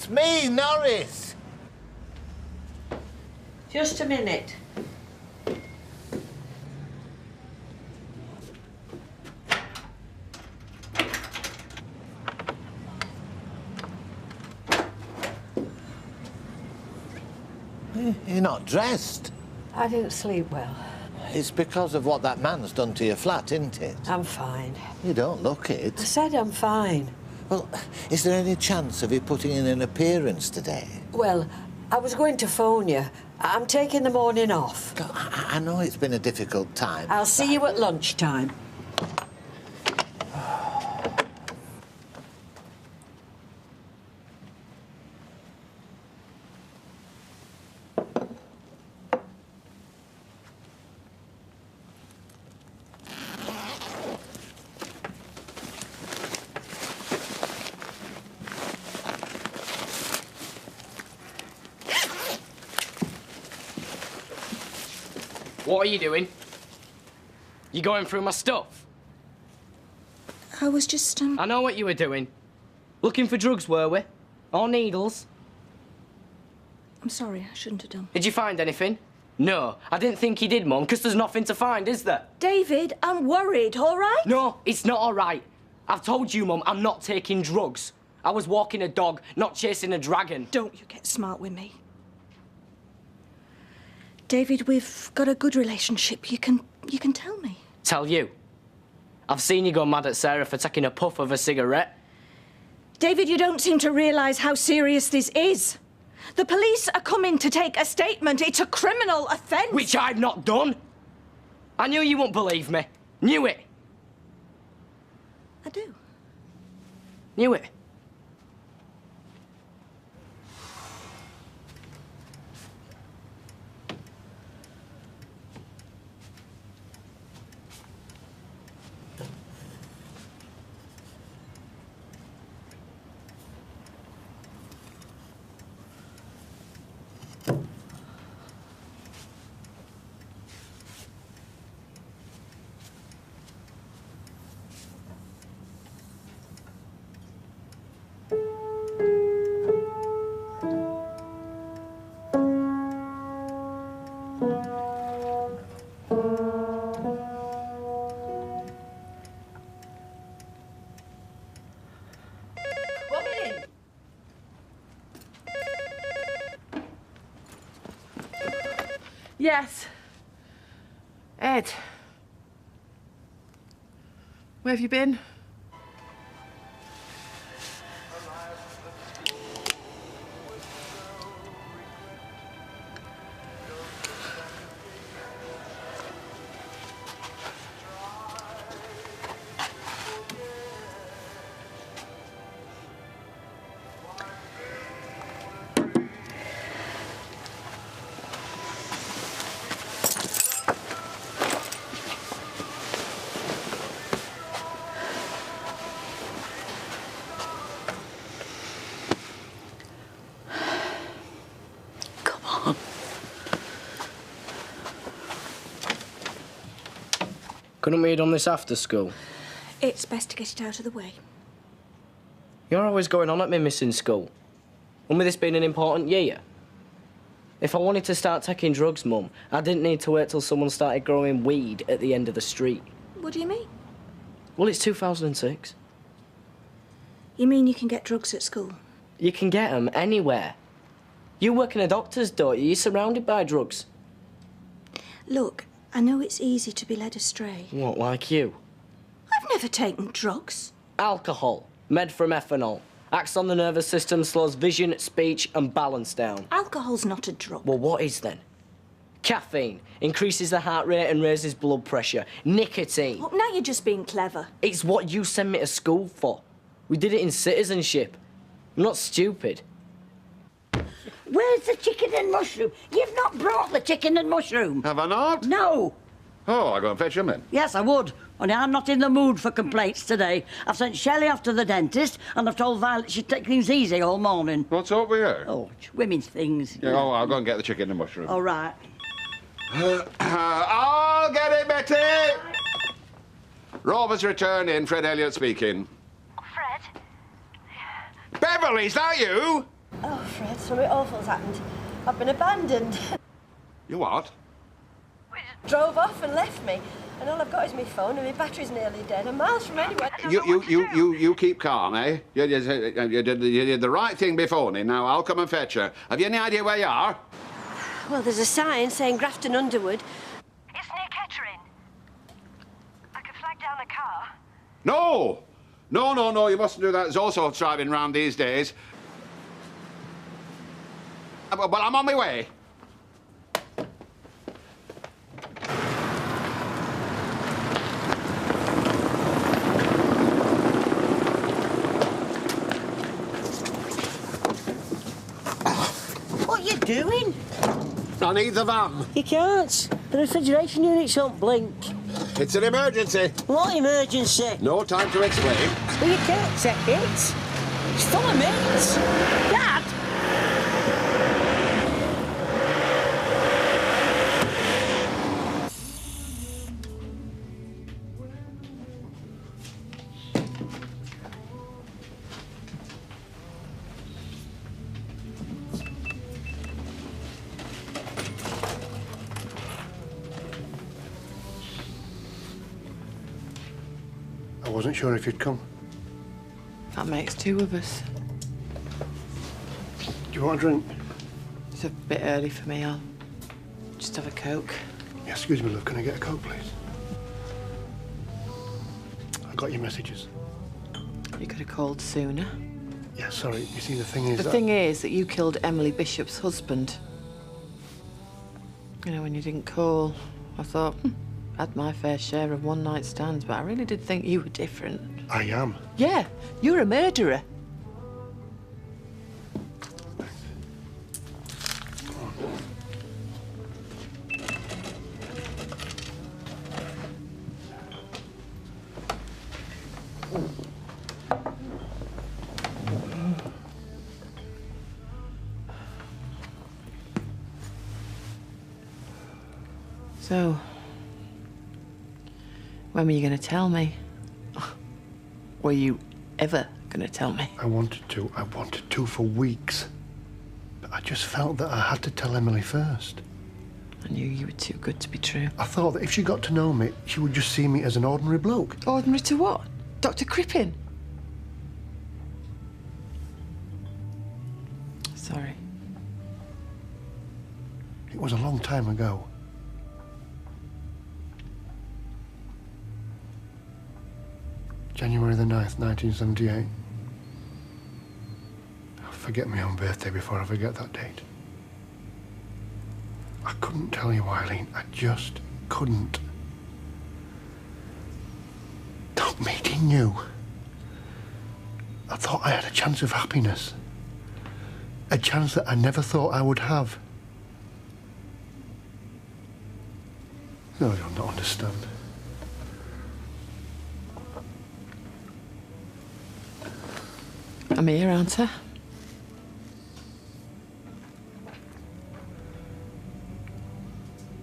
It's me, Norris. Just a minute. You're not dressed. I didn't sleep well. It's because of what that man's done to your flat, isn't it? I'm fine. You don't look I it. said I'm fine. Well, is there any chance of you putting in an appearance today? Well, I was going to phone you. I'm taking the morning off. I know it's been a difficult time. I'll see you at lunchtime. What are you doing? You going through my stuff? I was just, I know what you were doing. Looking for drugs, were we? Or needles? I'm sorry, I shouldn't have done. Did you find anything? No, I didn't think you did, Mum, because there's nothing to find, is there? David, I'm worried, all right? No, it's not all right. I've told you, Mum, I'm not taking drugs. I was walking a dog, not chasing a dragon. Don't you get smart with me. David, we've got a good relationship. You can tell me. Tell you? I've seen you go mad at Sarah for taking a puff of a cigarette. David, you don't seem to realise how serious this is. The police are coming to take a statement. It's a criminal offence. Which I've not done. I knew you wouldn't believe me. Knew it. I do. Knew it. Yes. Ed. Where have you been? Couldn't we have done this after school? It's best to get it out of the way. You're always going on at me missing school. And with this being an important year. If I wanted to start taking drugs, Mum, I didn't need to wait till someone started growing weed at the end of the street. What do you mean? Well, it's 2006. You mean you can get drugs at school? You can get them anywhere. You work in a doctor's, don't you? You're surrounded by drugs. Look, I know it's easy to be led astray. What, like you? I've never taken drugs. Alcohol, made from ethanol. Acts on the nervous system, slows vision, speech and balance down. Alcohol's not a drug. Well, what is then? Caffeine increases the heart rate and raises blood pressure. Nicotine. Well, now you're just being clever. It's what you send me to school for. We did it in citizenship. I'm not stupid. Where's the chicken and mushroom? You've not brought the chicken and mushroom. Have I not? No. Oh, I'll go and fetch them then. Yes, I would. Only I'm not in the mood for complaints today. I've sent Shelley off to the dentist and I've told Violet she'd take things easy all morning. What's up with you? Oh, women's things. Yeah, oh, I'll go and get the chicken and mushroom. All right. I'll get it, Betty! Rover's returning. Fred Elliott speaking. Fred? Beverly, is that you? Oh, Fred, something awful's happened. I've been abandoned. You what? Drove off and left me. And all I've got is my phone and my battery's nearly dead. I'm miles from anywhere. You keep calm, eh? You did the right thing before me. Now I'll come and fetch her. Have you any idea where you are? Well, there's a sign saying Grafton Underwood. It's near Kettering. I could flag down a car. No! No, you mustn't do that. There's all sorts driving around these days. Well, I'm on my way. What are you doing? I need the van. You can't. The refrigeration units don't blink. It's an emergency. What emergency? No time to explain. Well, you can't take it. It's full of meat. Dad! I wasn't sure if you'd come. That makes two of us. Do you want a drink? It's a bit early for me. I'll just have a Coke. Yeah, excuse me, love. Can I get a Coke, please? I got your messages. You could have called sooner. Yeah, sorry. You see, the thing is The thing is that you killed Emily Bishop's husband. You know, when you didn't call, I thought, I had my fair share of one-night stands, but I really did think you were different. I am. Yeah, you're a murderer. So, when were you going to tell me? Were you ever going to tell me? I wanted to for weeks. But I just felt that I had to tell Emily first. I knew you were too good to be true. I thought that if she got to know me, she would just see me as an ordinary bloke. Ordinary to what? Dr. Crippen? Sorry. It was a long time ago. January the 9th, 1978. I'll forget my own birthday before I forget that date. I couldn't tell you, Eileen. I just couldn't. Not meeting you. I thought I had a chance of happiness. A chance that I never thought I would have. No, you'll not understand. I'm here, aren't I?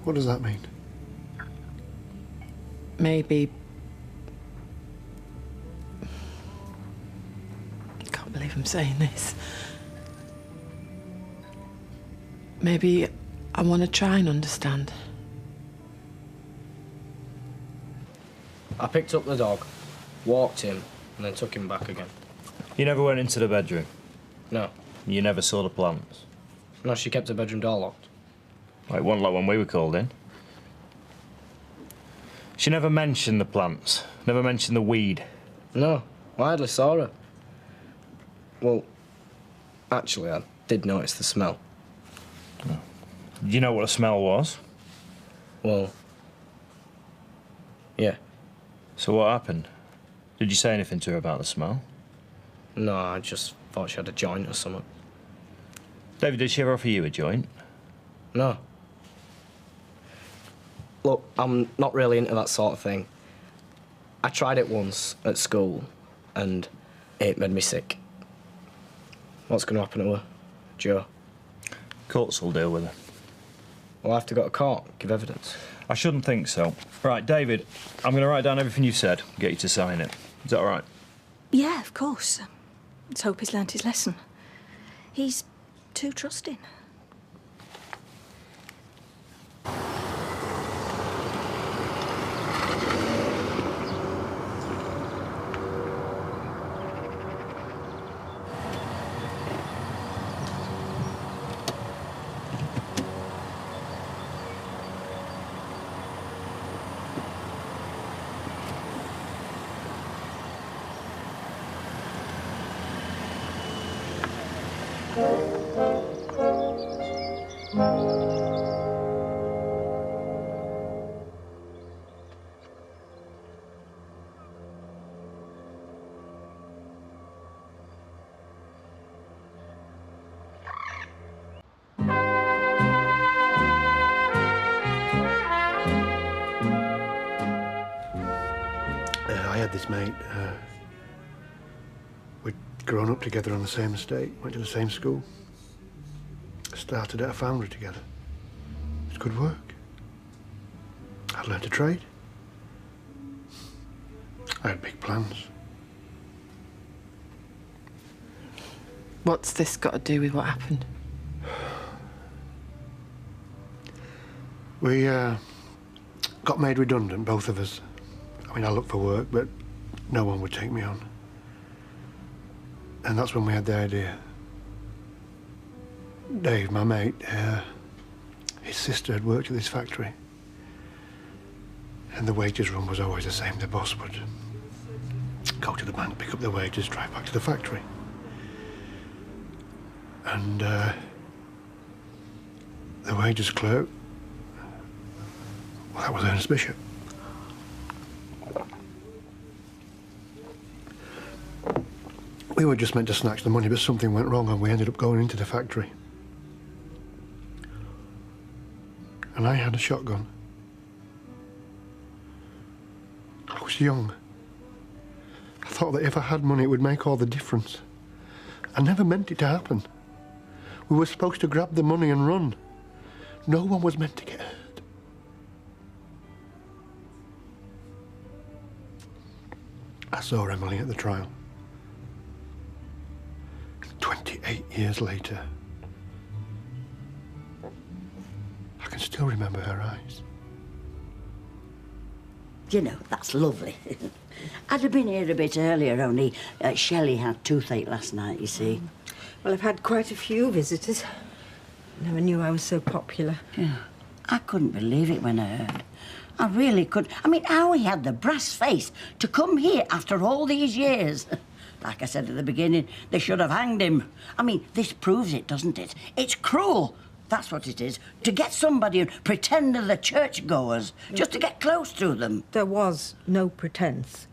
What does that mean? Maybe... I can't believe I'm saying this. Maybe I want to try and understand. I picked up the dog, walked him, and then took him back again. You never went into the bedroom? No. You never saw the plants? No, she kept her bedroom door locked. Well, it wasn't like when we were called in. She never mentioned the plants, never mentioned the weed? No, I hardly saw her. Well, actually, I did notice the smell. Oh. Do you know what the smell was? Well, yeah. So what happened? Did you say anything to her about the smell? No, I just thought she had a joint or something. David, did she ever offer you a joint? No. Look, I'm not really into that sort of thing. I tried it once at school, and it made me sick. What's going to happen to her, Joe? Courts will deal with her. Well, I have to go to court, give evidence. I shouldn't think so. Right, David, I'm going to write down everything you've said, get you to sign it. Is that all right? Yeah, of course. Let's hope he's learnt his lesson. He's too trusting. I had this mate. We'd grown up together on the same estate, went to the same school. Started at a foundry together. It was good work. I learned to trade. I had big plans. What's this got to do with what happened? We got made redundant, both of us. I mean, I looked for work, but no one would take me on. And that's when we had the idea. Dave, my mate, his sister had worked at this factory. And the wages run was always the same. The boss would go to the bank, pick up the wages, drive back to the factory. And the wages clerk, well, that was Ernest Bishop. We were just meant to snatch the money, but something went wrong and we ended up going into the factory. And I had a shotgun. I was young. I thought that if I had money, it would make all the difference. I never meant it to happen. We were supposed to grab the money and run. No one was meant to get hurt. I saw Emily at the trial. 28 years later, I can still remember her eyes. You know, that's lovely. I'd have been here a bit earlier, only Shelley had toothache last night, you see. Well, I've had quite a few visitors. Never knew I was so popular. Yeah. I couldn't believe it when I heard. I really could. I mean, how he had the brass face to come here after all these years. Like I said at the beginning, they should have hanged him. I mean, this proves it, doesn't it? It's cruel. That's what it is. To get somebody and pretend they're the churchgoers, just to get close to them. There was no pretense.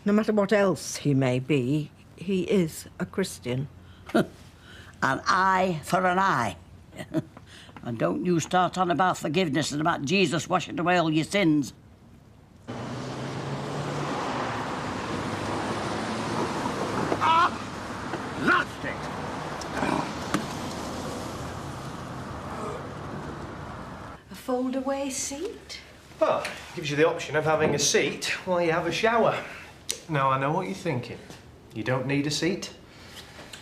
No matter what else he may be, he is a Christian. An eye for an eye. And don't you start on about forgiveness and about Jesus washing away all your sins. That's it! A fold-away seat? Well, gives you the option of having a seat while you have a shower. Now, I know what you're thinking. You don't need a seat?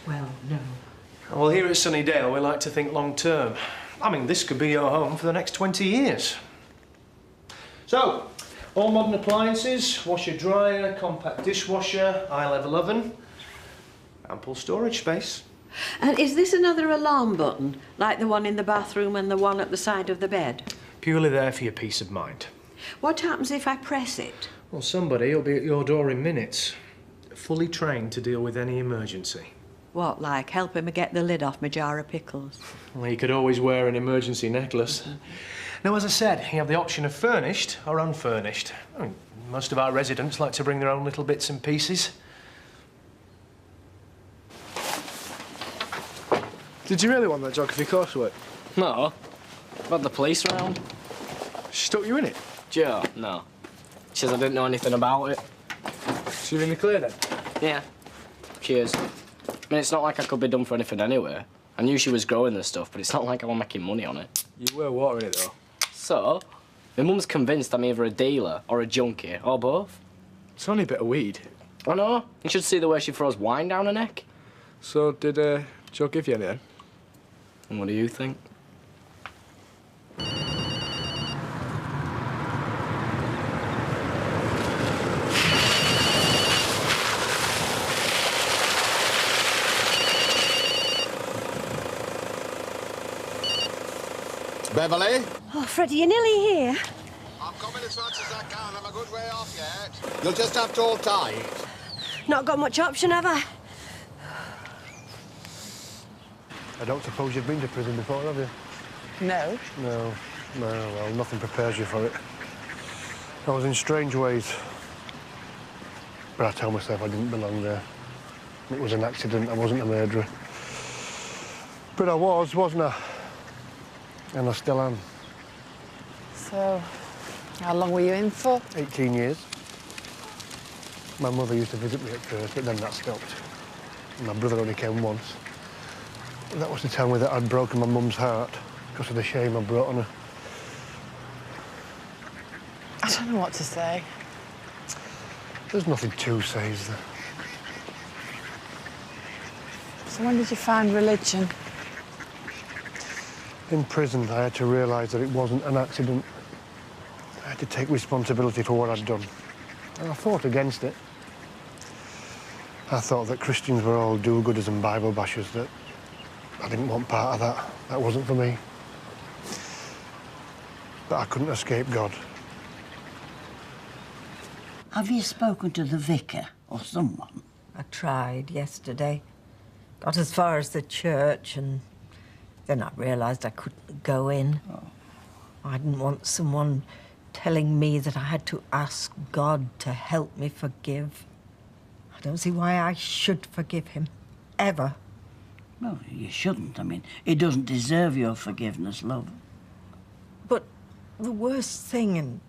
Well, no. Well, here at Sunnydale, we like to think long-term. I mean, this could be your home for the next 20 years. So, all modern appliances, washer dryer, compact dishwasher, eye-level oven, ample storage space. And is this another alarm button, like the one in the bathroom and the one at the side of the bed? Purely there for your peace of mind. What happens if I press it? Well, somebody will be at your door in minutes, fully trained to deal with any emergency. What, like helping me get the lid off my jar of pickles? Well, you could always wear an emergency necklace. Now, as I said, you have the option of furnished or unfurnished. I mean, most of our residents like to bring their own little bits and pieces. Did you really want that geography coursework? No. I've had the police round. She stuck you in it? Joe, no. She says I didn't know anything about it. So you're in the clear then? Yeah. Cheers. I mean, it's not like I could be done for anything anyway. I knew she was growing this stuff, but it's not like I was making money on it. You were watering it, though. So, my mum's convinced I'm either a dealer or a junkie, or both. It's only a bit of weed. I know. You should see the way she throws wine down her neck. So, did Shall I give you any then? And what do you think? Beverly? Oh, Freddie, you're nearly here. I'm coming as fast as I can. I'm a good way off yet. You'll just have to hold tight. Not got much option, have I? I don't suppose you've been to prison before, have you? No. No. No, well, nothing prepares you for it. I was in strange ways. But I tell myself I didn't belong there. It was an accident, I wasn't a murderer. But I was, wasn't I? And I still am. So, how long were you in for? 18 years. My mother used to visit me at first, but then that stopped. My brother only came once. And that was to tell me that I'd broken my mum's heart because of the shame I brought on her. I don't know what to say. There's nothing to say, is there? So when did you find religion? In prison, I had to realise that it wasn't an accident. I had to take responsibility for what I'd done. And I fought against it. I thought that Christians were all do-gooders and Bible bashers, that I didn't want part of that. That wasn't for me. But I couldn't escape God. Have you spoken to the vicar or someone? I tried yesterday. Got as far as the church and then I realised I couldn't go in. Oh. I didn't want someone telling me that I had to ask God to help me forgive. I don't see why I should forgive him, ever. Well, you shouldn't. I mean, he doesn't deserve your forgiveness, love. But the worst thing, and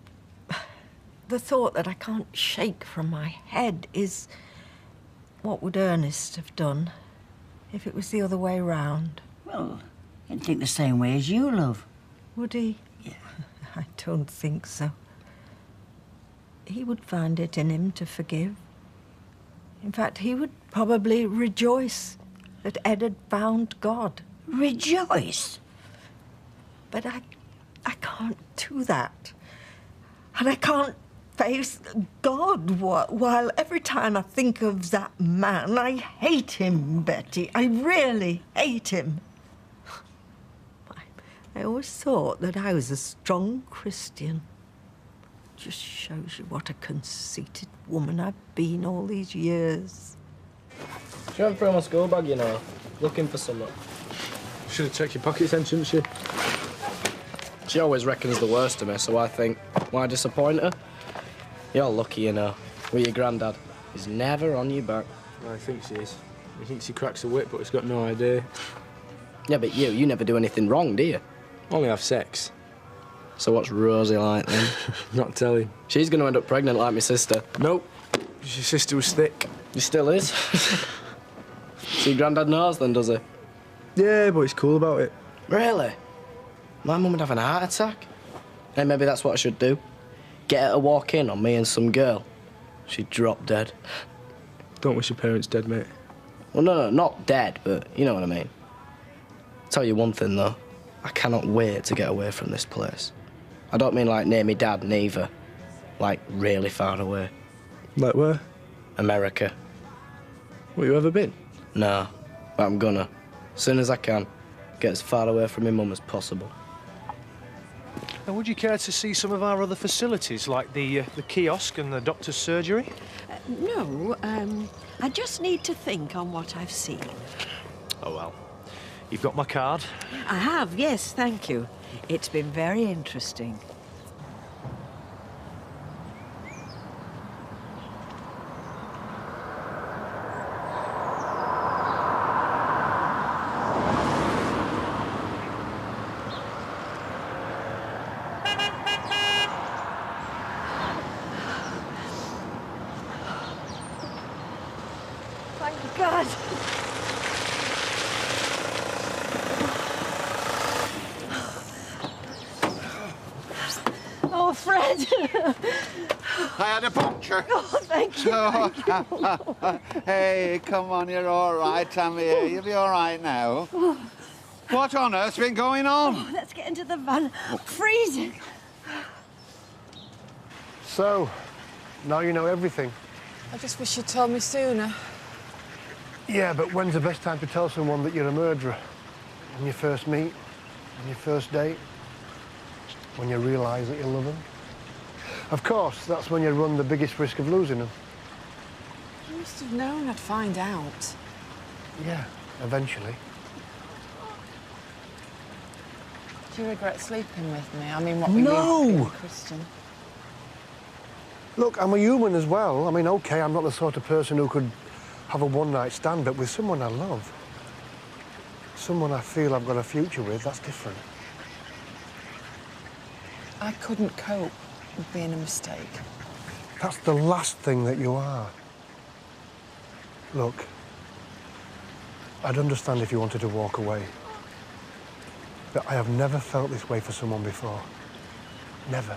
the thought that I can't shake from my head, is what would Ernest have done if it was the other way round? Well, he'd think the same way as you, love. Would he? Yeah. I don't think so. He would find it in him to forgive. In fact, he would probably rejoice that Ed had found God. Rejoice? But I can't do that. And I can't face God while every time I think of that man, I hate him, Betty. I really hate him. I always thought that I was a strong Christian. Just shows you what a conceited woman I've been all these years. She went through my school bag, you know, looking for something. Should have checked your pockets then, shouldn't she? She always reckons the worst of me, so I think, why disappoint her? You're lucky, you know. With your granddad. He's never on your back. I think she is. He thinks he cracks a whip, but he's got no idea. Yeah, but you never do anything wrong, do you? Only have sex. So what's Rosie like, then? Not telling. She's going to end up pregnant like my sister. Nope. Your sister was thick. She still is. So your granddad knows, then, does he? Yeah, but he's cool about it. Really? My mum would have an heart attack. Hey, maybe that's what I should do. Get her to walk in on me and some girl. She'd drop dead. Don't wish your parents dead, mate. Well, no, not dead, but you know what I mean. Tell you one thing, though. I cannot wait to get away from this place. I don't mean like near me dad, neither. Like really far away. Like where? America. What, you ever been? No, but I'm gonna. As soon as I can, get as far away from my mum as possible. And would you care to see some of our other facilities, like the kiosk and the doctor's surgery? No, I just need to think on what I've seen. Oh, well. You've got my card. I have, yes, thank you. It's been very interesting. Thank God. Oh, Oh, Fred. I had a puncture. Oh, thank you. Hey, come on, you're all right, Tammy. You'll be all right now. What on earth's been going on? Oh, let's get into the van. Freezing. So, now you know everything. I just wish you'd told me sooner. Yeah, but when's the best time to tell someone that you're a murderer? When you first meet? On your first date? When you realise that you love them? Of course, that's when you run the biggest risk of losing them. You must have known I'd find out. Yeah, eventually. Do you regret sleeping with me? I mean, what were you No! being a Christian? Look, I'm a human as well. I mean, OK, I'm not the sort of person who could have a one-night stand, but with someone I love, someone I feel I've got a future with, that's different. I couldn't cope with being a mistake. That's the last thing that you are. Look, I'd understand if you wanted to walk away, but I have never felt this way for someone before. Never.